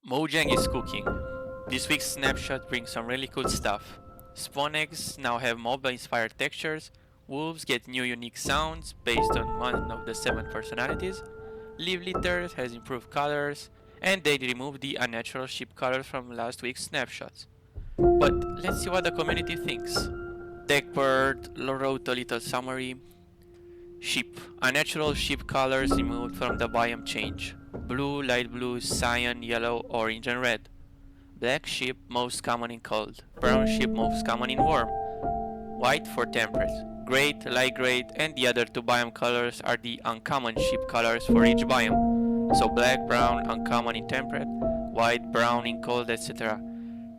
Mojang is cooking. This week's snapshot brings some really cool stuff. Spawn eggs now have mobile-inspired textures, wolves get new unique sounds based on one of the 7 personalities, Live Litter has improved colors, and they removed the unnatural sheep colors from last week's snapshots. But let's see what the community thinks. Deckbird wrote a little summary. Sheep. Unnatural sheep colors removed from the biome change. Blue, light blue, cyan, yellow, orange and red. Black sheep most common in cold. Brown sheep most common in warm. White for temperate. Great, light gray, and the other 2 biome colors are the uncommon sheep colors for each biome. So black, brown, uncommon in temperate, white, brown in cold, etc.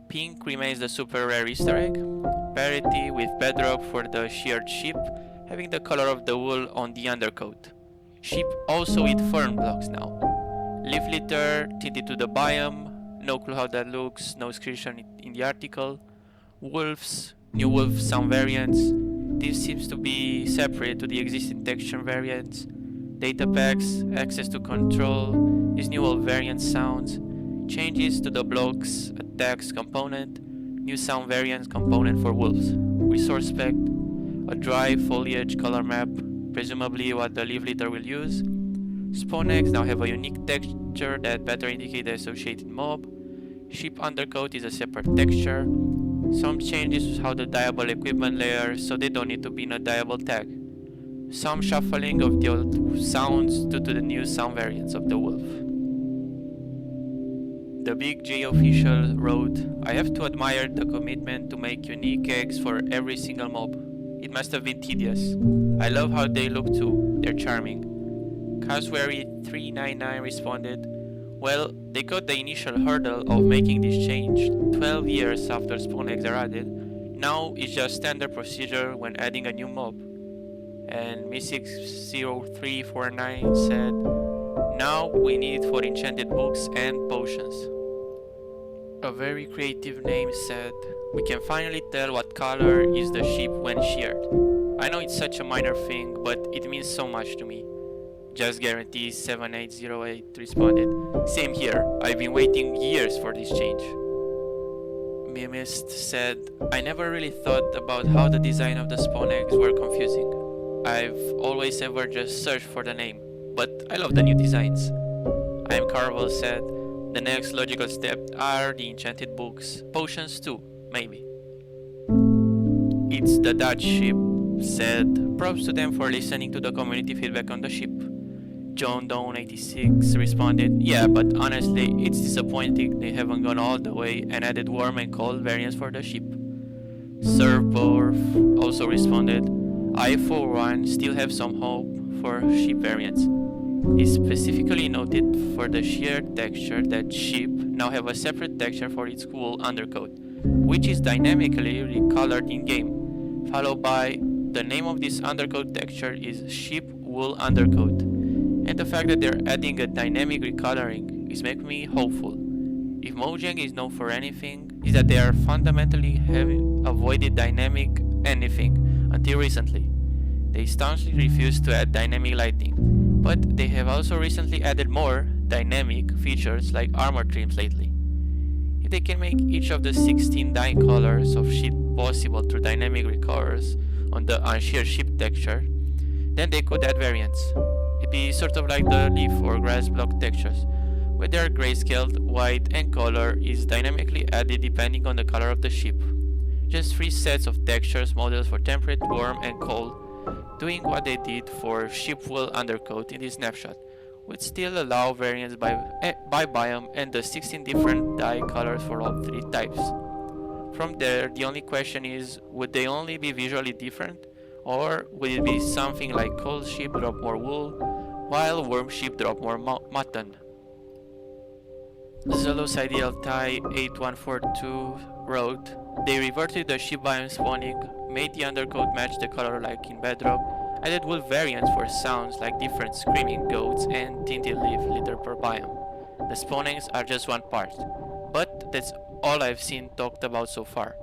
Pink remains the super rare Easter egg. Parity with bedrock for the sheared sheep, having the color of the wool on the undercoat. Sheep also eat fern blocks now. Leaf litter tinted to the biome, no clue how that looks, no description in the article. Wolves, new wolf sound variants. This seems to be separate to the existing texture variants. Data packs, access to control, these new wolf variant sounds. Changes to the blocks, attacks component, new sound variants component for wolves. Resource spec, a dry foliage color map, presumably what the leaf litter will use. Spawn eggs now have a unique texture that better indicate the associated mob. Sheep undercoat is a separate texture. Some changes to how the dyeable equipment layer so they don't need to be in a dyeable tag. Some shuffling of the old sounds due to the new sound variants of the wolf. The Big J official wrote, I have to admire the commitment to make unique eggs for every single mob. It must have been tedious. I love how they look too, they're charming. Caswary399 responded, well, they got the initial hurdle of making this change 12 years after spawn eggs are added. Now it's just standard procedure when adding a new mob. And Mystic0349 said, now we need it for enchanted books and potions. A very creative name said, we can finally tell what color is the sheep when sheared. I know it's such a minor thing, but it means so much to me. Just Guarantee 7808 responded, same here, I've been waiting years for this change. Mimist said, I never really thought about how the design of the spawn eggs were confusing. I've always ever just searched for the name, but I love the new designs. I Am Carvel said, the next logical step are the enchanted books, potions too, maybe. It's the Dutch ship said, props to them for listening to the community feedback on the ship. John Dawn86 responded, yeah, but honestly, it's disappointing they haven't gone all the way and added warm and cold variants for the ship. Serborf also responded, I for one still have some hope for ship variants. He specifically noted for the sheared texture that sheep now have a separate texture for its wool undercoat, which is dynamically recolored in-game, followed by the name of this undercoat texture is sheep wool undercoat. And the fact that they're adding a dynamic recoloring is making me hopeful. If Mojang is known for anything, is that they are fundamentally having avoided dynamic anything until recently. They staunchly refused to add dynamic lighting, but they have also recently added more dynamic features like armor trims lately. If they can make each of the 16 dye colors of sheep possible through dynamic recolors on the unsheared sheep texture, then they could add variants. It'd be sort of like the leaf or grass block textures, where they are grayscaled, white, and color is dynamically added depending on the color of the sheep. Just 3 sets of textures models for temperate, warm, and cold, doing what they did for sheep wool undercoat in this snapshot, would still allow variants by biome and the 16 different dye colors for all 3 types. From there, the only question is, would they only be visually different? Or would it be something like cold sheep drop more wool, while warm sheep drop more mutton? Zelos Ideal Thai 8142 wrote, they reverted the sheep biome spawning, made the undercoat match the color like in bedrock, added wool variants for sounds like different screaming goats and tinted leaf litter per biome. The spawnings are just one part, but that's all I've seen talked about so far.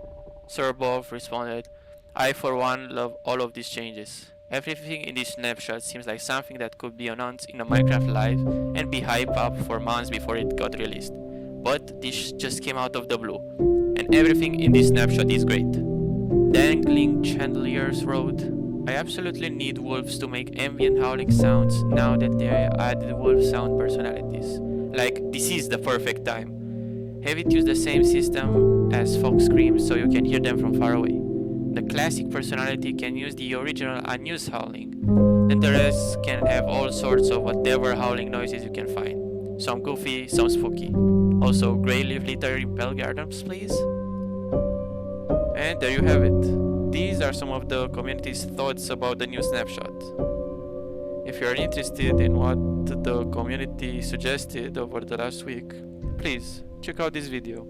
Serbov responded, I for one love all of these changes. Everything in this snapshot seems like something that could be announced in a Minecraft Live and be hyped up for months before it got released. but this just came out of the blue, and everything in this snapshot is great. Dangling chandeliers road. I absolutely need wolves to make ambient howling sounds now that they added wolf sound personalities. Like, this is the perfect time. Have it use the same system as fox screams so you can hear them from far away. The classic personality can use the original unused howling. Then the rest can have all sorts of whatever howling noises you can find. Some goofy, some spooky. Also, grey leaf litter in Bell Gardens, please. And there you have it. These are some of the community's thoughts about the new snapshot. If you are interested in what the community suggested over the last week, please check out this video.